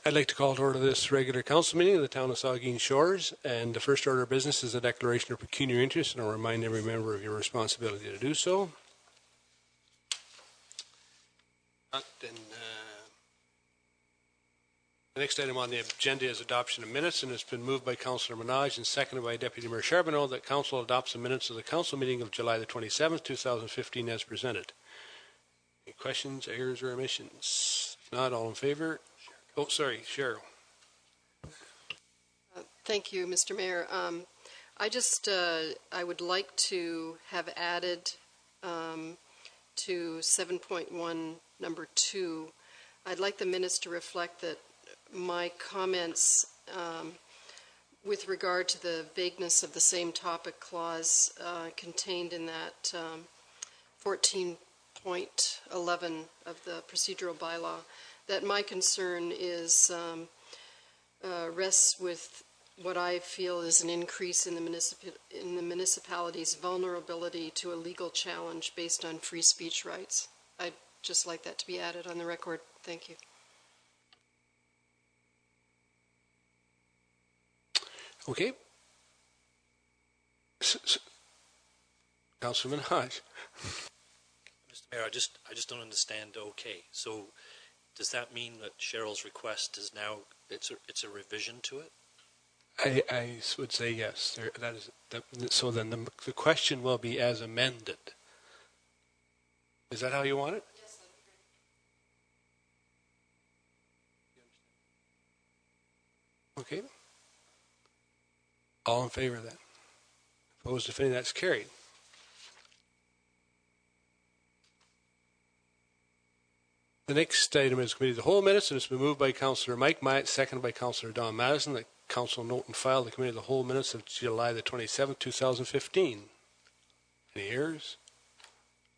I'd like to call to order this regular council meeting of the town of Saugeen Shores, and the first order of business is a declaration of pecuniary interest, and I'll remind every member of your responsibility to do so. The next item on the agenda is adoption of minutes, and it's been moved by Councillor Minaj and seconded by Deputy Mayor Charbonneau that council adopts the minutes of the council meeting of July the 27th, 2015 as presented. Any questions, errors, or omissions? If not, all in favor? Oh, sorry, Cheryl. Thank you, Mr. Mayor. I would like to have added to 7.1 number 2. I'd like the minutes to reflect that my comments with regard to the vagueness of the same topic clause contained in that 14.11 of the procedural bylaw, that my concern is rests with what I feel is an increase in the municipality's vulnerability to a legal challenge based on free speech rights. I'd just like that to be added on the record. Thank you. Okay. Councilman Hodge. Mr. Mayor, I just don't understand. Okay, so does that mean that Cheryl's request is now it's a revision to it? I would say yes. So then the question will be as amended. Is that how you want it? Yes, that'd be great. Okay. All in favor of that? Opposed, if any, that's carried. The next item is Committee of the Whole minutes, and it's been moved by Councillor Mike Myatt, seconded by Councillor Don Madison, that Council note and file the Committee of the Whole minutes of July the 27th, 2015. Any errors?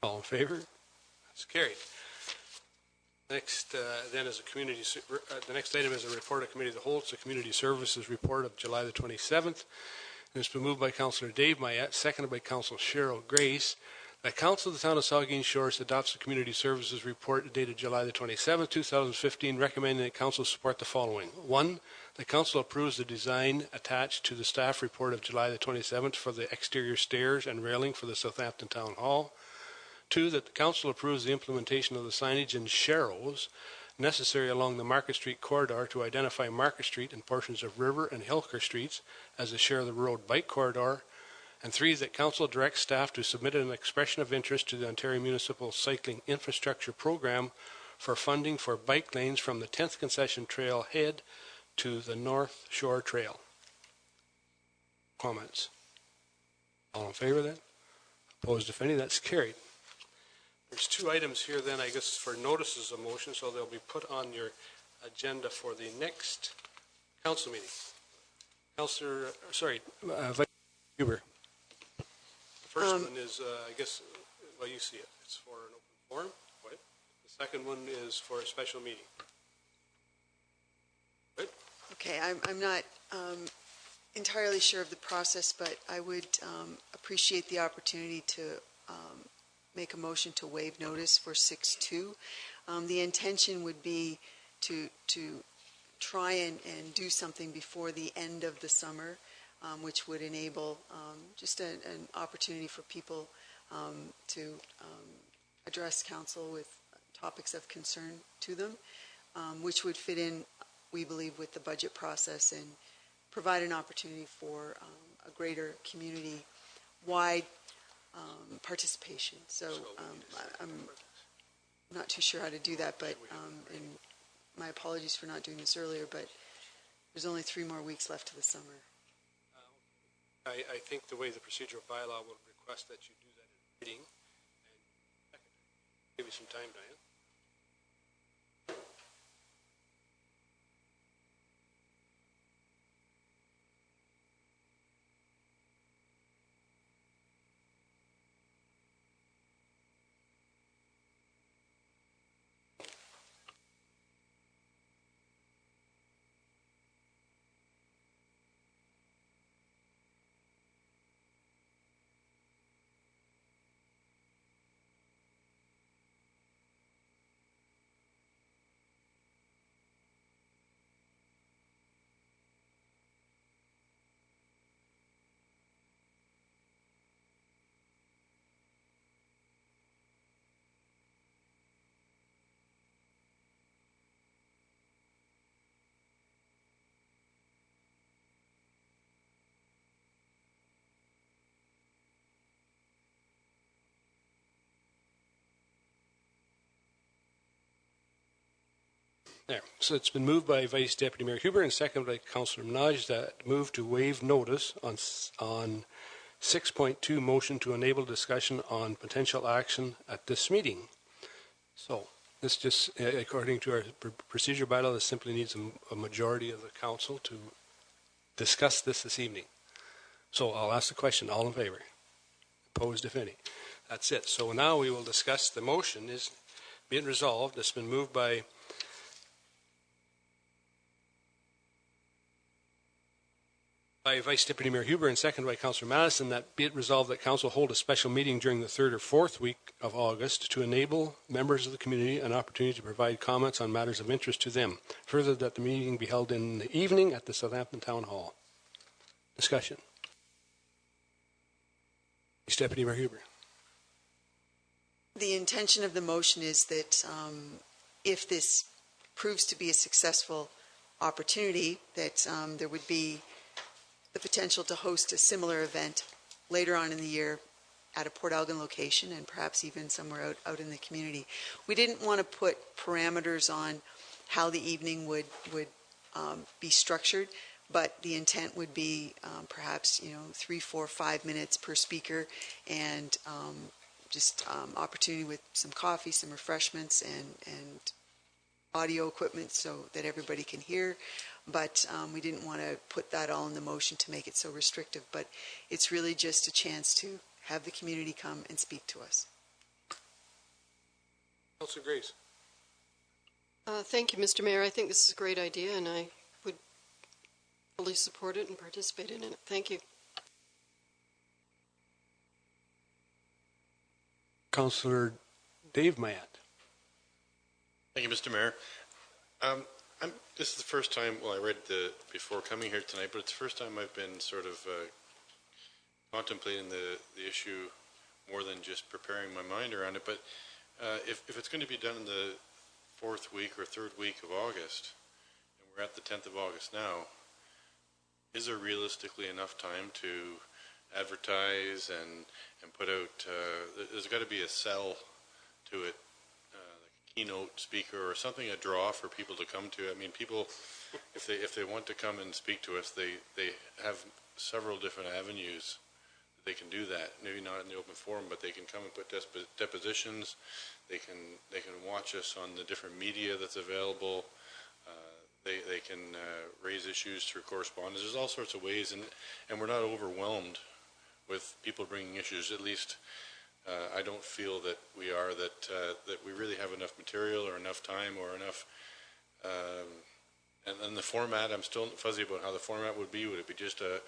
All in favor? That's carried. Next, then, is the next item is a report of Committee of the Whole. It's a Community Services report of July the 27th. And it's been moved by Councillor Dave Myatt, seconded by Councillor Cheryl Grace, that Council of the Town of Saugeen Shores adopts the Community Services report dated July the 27th, 2015, recommending that Council support the following. 1, the Council approves the design attached to the staff report of July the 27th for the exterior stairs and railing for the Southampton Town Hall. 2, that the Council approves the implementation of the signage and sharrows necessary along the Market Street corridor to identify Market Street and portions of River and Hilker Streets as a share of the road bike corridor. And 3, that Council directs staff to submit an expression of interest to the Ontario Municipal Cycling Infrastructure Program for funding for bike lanes from the 10th Concession Trail head to the North Shore Trail. Comments? All in favor of that? Opposed, if any? That's carried. There's 2 items here then, I guess, for notices of motion, so they'll be put on your agenda for the next council meeting. Vice Huber. The first one is, I guess, well, you see it. It's for an open forum. Right? The second one is for a special meeting. Right? Okay, I'm not entirely sure of the process, but I would appreciate the opportunity to make a motion to waive notice for 6-2. The intention would be to try and do something before the end of the summer, which would enable just an opportunity for people to address council with topics of concern to them, which would fit in, we believe, with the budget process and provide an opportunity for a greater community-wide participation. So I'm not too sure how to do that, but and my apologies for not doing this earlier, but there's only 3 more weeks left to the summer. I think the way the procedural bylaw will request that you do that in writing, and give you some time, Diane. There. So it's been moved by Vice Deputy Mayor Huber and seconded by Councillor Minaj that move to waive notice on 6.2 motion to enable discussion on potential action at this meeting. So this just, according to our procedure bylaw, this simply needs a majority of the council to discuss this evening. So I'll ask the question, all in favor? Opposed, if any? That's it. So now we will discuss the motion is being resolved. It's been moved by Vice Deputy Mayor Huber and seconded by Councillor Madison that be it resolved that Council hold a special meeting during the 3rd or 4th week of August to enable members of the community an opportunity to provide comments on matters of interest to them. Further, that the meeting be held in the evening at the Southampton Town Hall. Discussion. Vice Deputy Mayor Huber. The intention of the motion is that if this proves to be a successful opportunity, that there would be the potential to host a similar event later on in the year at a Port Elgin location and perhaps even somewhere out in the community. We didn't want to put parameters on how the evening would be structured, but the intent would be perhaps 3, 4, 5 minutes per speaker and just opportunity with some coffee, some refreshments, and audio equipment so that everybody can hear. But we didn't want to put that all in the motion to make it so restrictive. But it's really just a chance to have the community come and speak to us. Councillor Grace. Thank you, Mr. Mayor. I think this is a great idea, and I would fully support it and participate in it. Thank you. Councillor Dave Matt. Thank you, Mr. Mayor. This is the first time, well, I read before coming here tonight, but it's the first time I've been sort of contemplating the issue more than just preparing my mind around it. But if it's going to be done in the 4th week or 3rd week of August, and we're at the 10th of August now, is there realistically enough time to advertise and put out, there's got to be a sell to it, keynote speaker or something, a draw for people to come to. I mean, people, if they want to come and speak to us, they have several different avenues that they can do that. Maybe not in the open forum, but they can come and put depositions. They can watch us on the different media that's available. They can raise issues through correspondence. There's all sorts of ways, and we're not overwhelmed with people bringing issues. At least I don't feel that we are, that we really have enough material or enough time or enough. And the format, I'm still fuzzy about how the format would be. Would it be just a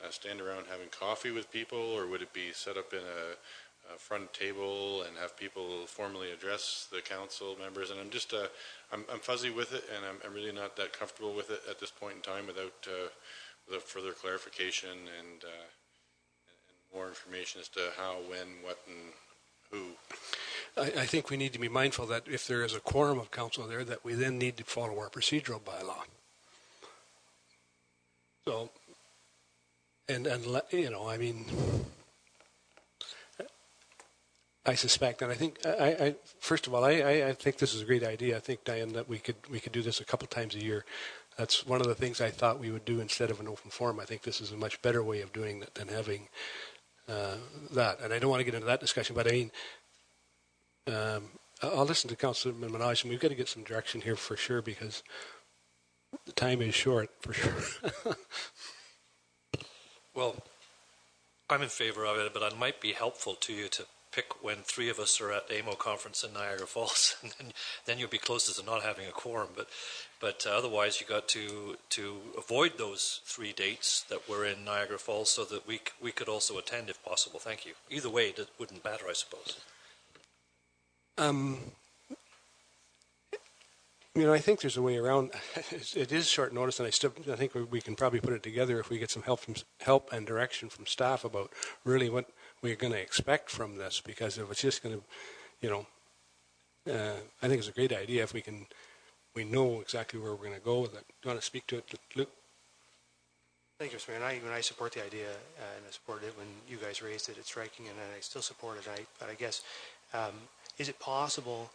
stand around having coffee with people, or would it be set up in a front table and have people formally address the council members? And I'm just I'm fuzzy with it, and I'm really not that comfortable with it at this point in time without further clarification and more information as to how, when, what, and who. I think we need to be mindful that if there is a quorum of council there, that we then need to follow our procedural bylaw. So, and I mean, I suspect, and I think, first of all, I think this is a great idea. I think, Diane, that we could do this a couple times a year. That's one of the things I thought we would do instead of an open forum. I think this is a much better way of doing it than having that. And I don't want to get into that discussion, but I mean, I'll listen to Councilman Minaj, and we've got to get some direction here for sure, because the time is short, for sure. Well, I'm in favor of it, but it might be helpful to you to pick when 3 of us are at the AMO conference in Niagara Falls, and then you'll be closest to not having a quorum. But otherwise, you got to avoid those 3 dates that were in Niagara Falls, so that we could also attend if possible. Thank you. Either way, it wouldn't matter, I suppose. I think there's a way around. It is short notice, and I think we can probably put it together if we get some help and direction from staff about really what we're going to expect from this. Because if it's just going to, I think it's a great idea if we know exactly where we're going to go with it. Do you want to speak to it, Luke? Thank you, Mr. Mayor. And I support the idea, and I supported it when you guys raised it. It's striking, and I still support it. But I guess, is it possible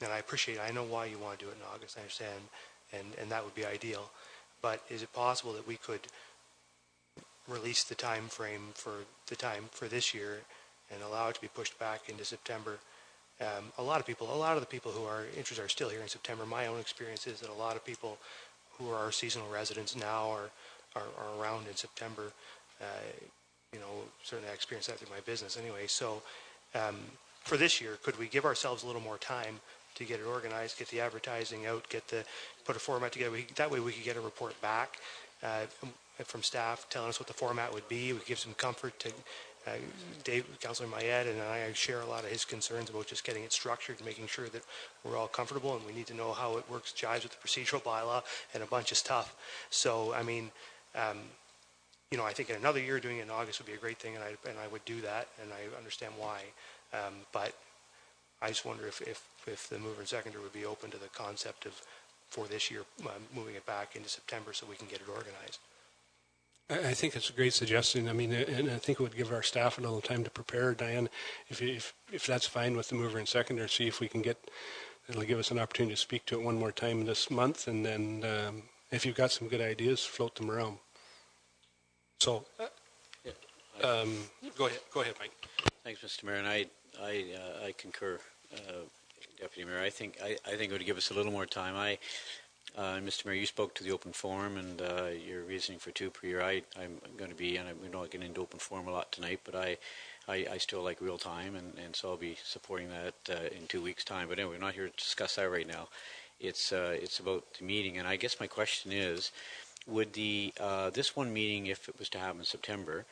and I appreciate it. I know why you want to do it in August. I understand, and that would be ideal. But is it possible that we could release the time frame for this year and allow it to be pushed back into September? A lot of the people who are interested are still here in September. My own experience is that a lot of people who are seasonal residents now are around in September. Certainly I experienced that through my business anyway. So for this year, could we give ourselves a little more time to get it organized, get the advertising out, put a format together? That way we could get a report back from staff telling us what the format would be. We could give some comfort to Dave, Councillor Mayette, and I share a lot of his concerns about just getting it structured and making sure that we're all comfortable, and we need to know how it works, jives with the procedural bylaw and a bunch of stuff. So, I mean, I think in another year doing it in August would be a great thing, and I would do that, and I understand why. But I just wonder if the mover and seconder would be open to the concept of, for this year, moving it back into September so we can get it organized. I think it's a great suggestion. I mean, and I think it would give our staff a little time to prepare. Diane, if that's fine with the mover and seconder, see if we can it'll give us an opportunity to speak to it one more time this month, and then if you've got some good ideas, float them around. So, go ahead, Mike. Thanks, Mr. Mayor, and I concur, Deputy Mayor. I think it would give us a little more time. Mr. Mayor, you spoke to the open forum and your reasoning for 2 per year. I'm going to be, and we're not getting into open forum a lot tonight, but I still like real time, and so I'll be supporting that in 2 weeks' time. But anyway, we're not here to discuss that right now. It's about the meeting, and I guess my question is, would this one meeting, if it was to happen in September,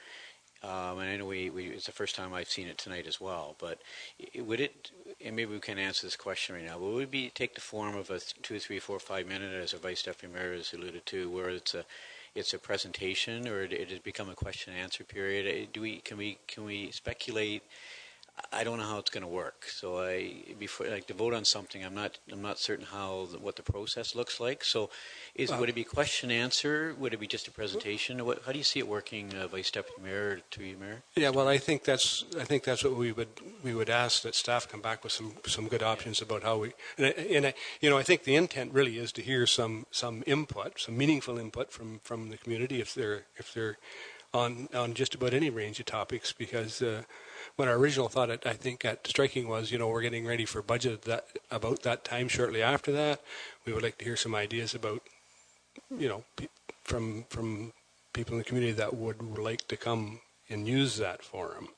and I know it's the first time I've seen it tonight as well, but would it, and maybe we can answer this question right now, but would it take the form of a 2, 3, 4, 5 minute, as our Vice Deputy Mayor has alluded to, where it's a presentation, or it has become a question and answer period? Can we speculate? I don't know how it's going to work. So before to vote on something, I'm not certain what the process looks like. So, would it be question answer? Would it be just a presentation? How do you see it working, Vice Deputy Mayor, to you, Mayor? Yeah, well, I think that's what we would ask, that staff come back with some good options about how we. And I think the intent really is to hear some input, some meaningful input from the community if they're on just about any range of topics, because. When our original thought, I think, at striking was, we're getting ready for budget about that time. Shortly after that, we would like to hear some ideas about, from people in the community that would like to come and use that forum.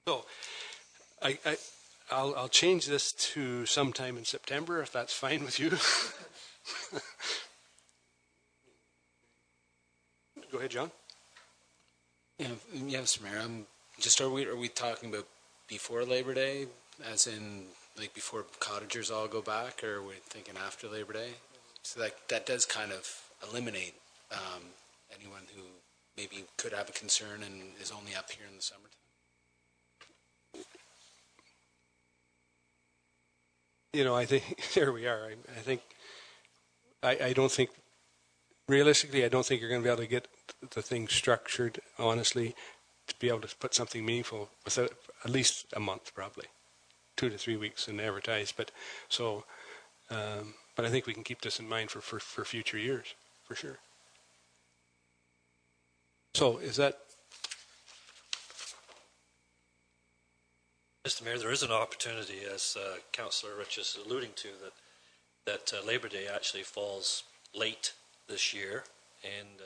So, I'll change this to sometime in September, if that's fine with you. Go ahead, John. Yeah, Mr. Mayor. Are we talking about before Labor Day, as in like before cottagers all go back, or are we thinking after Labor Day? So that does kind of eliminate anyone who maybe could have a concern and is only up here in the summertime. I think there we are. I don't think. Realistically, I don't think you're going to be able to get the thing structured, honestly, to be able to put something meaningful without at least a month, probably 2 to 3 weeks and advertise. But I think we can keep this in mind for future years, for sure. So is that? Mr. Mayor, there is an opportunity, as Councillor Rich is alluding to, that Labor Day actually falls late this year, and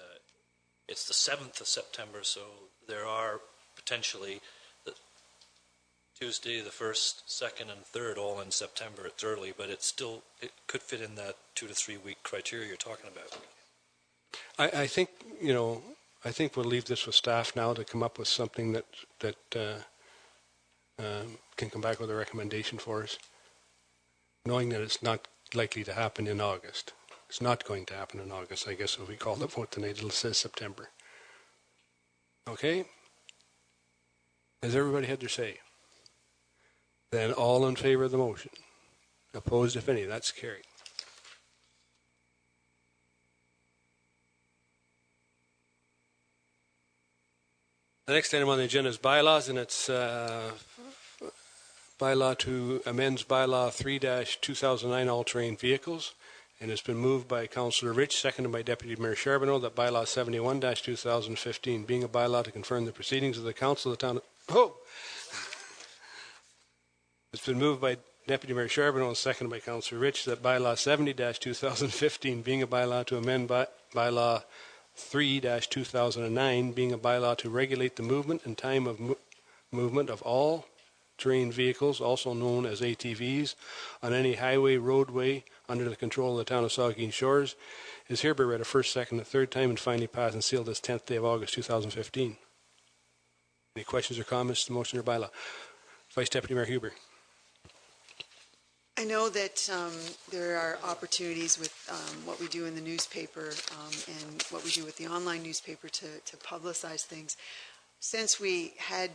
it's the 7th of September, so there are potentially the Tuesday, the 1st, 2nd, and 3rd all in September. It's early, but it could fit in that 2 to 3 week criteria you're talking about. I think we'll leave this with staff now to come up with something that can come back with a recommendation for us, knowing that it's not likely to happen in August. It's not going to happen in August, I guess, if we call the vote tonight, it'll say September. Okay? Has everybody had their say? Then all in favor of the motion. Opposed, if any. That's carried. The next item on the agenda is bylaws, and it's bylaw to amends bylaw 3-2009 all-terrain vehicles, and it's been moved by Councillor Rich, seconded by Deputy Mayor Charbonneau, that bylaw 71-2015, being a bylaw to confirm the proceedings of the council of the town. It's been moved by Deputy Mayor Charbonneau and seconded by Councillor Rich that bylaw 70-2015, being a bylaw to amend bylaw 3-2009, being a bylaw to regulate the movement and time of movement of all terrain vehicles, also known as ATVs, on any highway, roadway, under the control of the town of Saugeen Shores, is hereby read a first, second, and third time and finally passed and sealed this 10th day of August 2015. Any questions or comments to the motion or bylaw? Vice Deputy Mayor Huber. I know that there are opportunities with what we do in the newspaper and what we do with the online newspaper to publicize things. Since we had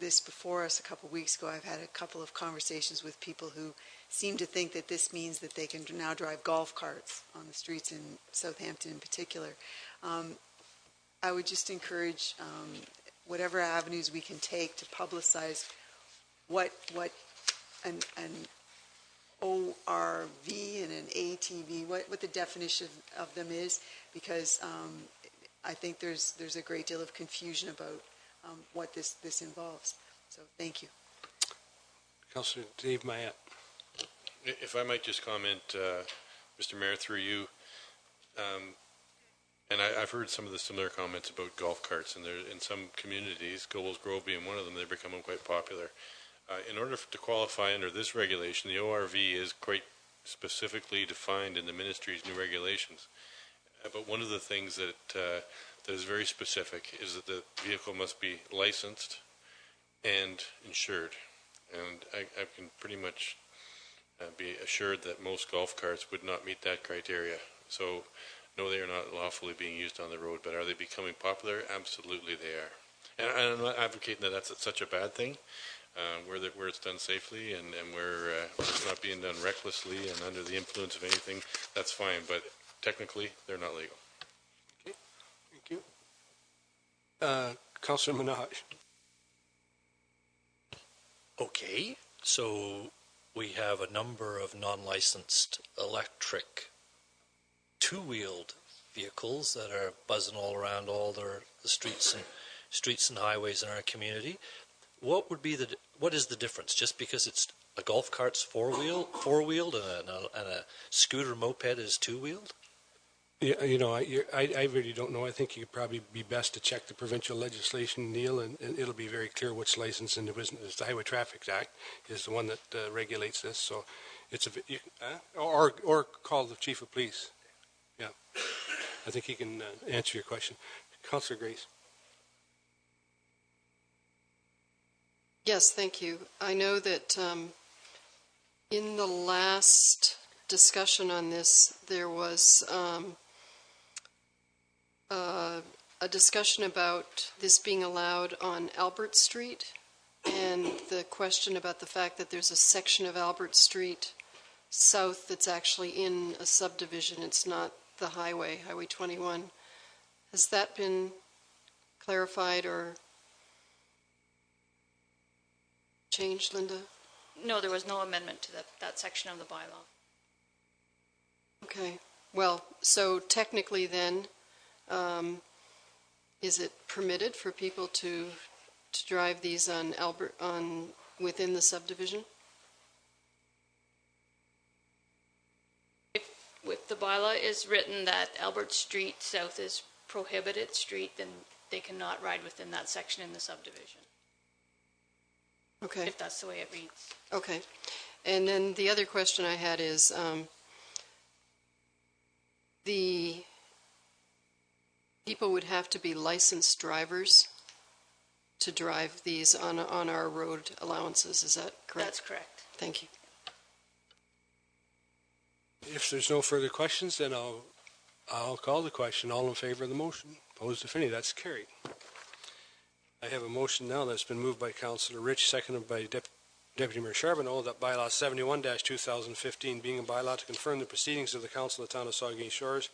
this before us a couple of weeks ago, I've had a couple of conversations with people who seem to think that this means that they can now drive golf carts on the streets in Southampton in particular. I would just encourage whatever avenues we can take to publicize what an ORV and an ATV, what the definition of them is, because I think there's a great deal of confusion about what this involves. So thank you. Councillor Dave Mayette. If I might just comment, Mr. Mayor, through you, and I've heard some of the similar comments about golf carts, and in some communities, Gobles Grove being one of them, they're becoming quite popular. In order to qualify under this regulation, the ORV is quite specifically defined in the ministry's new regulations. But one of the things that is very specific is that the vehicle must be licensed and insured. And I can pretty much be assured that most golf carts would not meet that criteria. So, no, they are not lawfully being used on the road, but are they becoming popular? Absolutely they are. And I'm not advocating that that's such a bad thing. Where it's done safely and where it's not being done recklessly and under the influence of anything, that's fine. But technically, they're not legal. Okay, thank you. Councillor Minaj. Okay, so we have a number of non-licensed electric two-wheeled vehicles that are buzzing all around all the streets and highways in our community. What is the difference? Just because it's a golf cart's four-wheeled and a scooter moped is two-wheeled? Yeah, you know, I really don't know. I think it'd probably be best to check the provincial legislation, Neil, and it'll be very clear what's licensed in the business. The Highway Traffic Act is the one that regulates this. So it's or call the chief of police. Yeah, I think he can answer your question. Councillor Grace. Yes, thank you. I know that in the last discussion on this, there was a discussion about this being allowed on Albert Street, and the question about the fact that there's a section of Albert Street south that's actually in a subdivision. It's not the highway, Highway 21. Has that been clarified or changed, Linda? No, there was no amendment to that section of the bylaw. Okay. Well, so technically then, is it permitted for people to drive these on within the subdivision? If the bylaw is written that Albert Street South is prohibited street, then they cannot ride within that section in the subdivision. Okay. If that's the way it reads. Okay. And then the other question I had is the people would have to be licensed drivers to drive these on our road allowances. Is that correct? That's correct. Thank you. If there's no further questions, then I'll call the question. All in favor of the motion? Opposed, if any? That's carried. I have a motion now that's been moved by Councillor Rich, seconded by Deputy Mayor Charbonneau, that bylaw 71-2015, being a bylaw to confirm the proceedings of the Council of the Town of Saugeen Shores,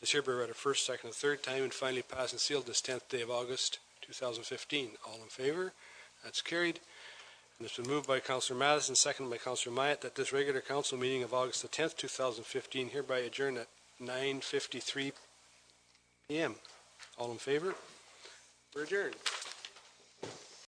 is hereby read a first, second, and third time and finally passed and sealed this 10th day of August 2015. All in favor? That's carried. And it's been moved by Councillor Madison, seconded by Councillor Myatt, that this regular council meeting of August the 10th, 2015 hereby adjourned at 9:53 p.m. All in favor? We're adjourned.